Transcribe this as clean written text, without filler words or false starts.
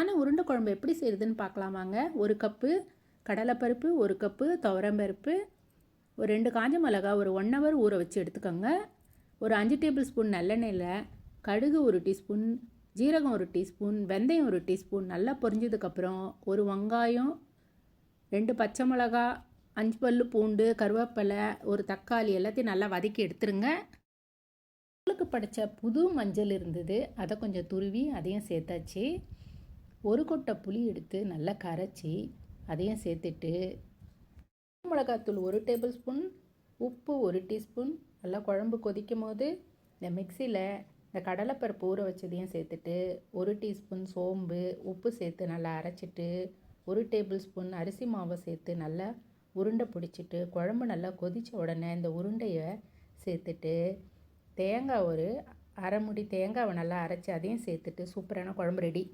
சுவையான உருண்டை குழம்பு எப்படி செய்கிறதுன்னு பார்க்கலாமாங்க. 1 கப்பு கடலைப்பருப்பு, 1 கப்பு துவரம்பருப்பு, ஒரு 2 காஞ்ச மிளகா ஒரு 1 ஹவர் ஊற வச்சு எடுத்துக்கோங்க. ஒரு 5 டேபிள் ஸ்பூன் நல்லெண்ணெயில் கடுகு 1 டீஸ்பூன், ஜீரகம் 1 டீஸ்பூன், வெந்தயம் 1 டீஸ்பூன் நல்லா பொரிஞ்சதுக்கப்புறம் ஒரு வெங்காயம், 2 பச்சை மிளகா, 5 பல்லு பூண்டு, கருவேப்பிலை, ஒரு தக்காளி எல்லாத்தையும் நல்லா வதக்கி எடுத்துருங்க. உங்களுக்கு படித்த புது மஞ்சள் இருந்தது, அதை கொஞ்சம் துருவி அதையும் சேர்த்தாச்சு. 1 கொட்டை புளி எடுத்து நல்லா கரைச்சி அதையும் சேர்த்துட்டு, மிளகாத்தூள் 1 டேபிள் ஸ்பூன், உப்பு 1 டீஸ்பூன். நல்லா குழம்பு கொதிக்கும் போது இந்த மிக்சியில் இந்த கடலைப்பருப்பு ஊற வச்சதையும் சேர்த்துட்டு 1 டீஸ்பூன் சோம்பு, உப்பு சேர்த்து நல்லா அரைச்சிட்டு 1 டேபிள் ஸ்பூன் அரிசி மாவை சேர்த்து நல்லா உருண்டை பிடிச்சிட்டு, குழம்பு நல்லா கொதித்த உடனே இந்த உருண்டையை சேர்த்துட்டு, தேங்காய் ஒரு அரை முடி தேங்காவை நல்லா அரைச்சி அதையும் சேர்த்துட்டு சூப்பரான குழம்பு ரெடி.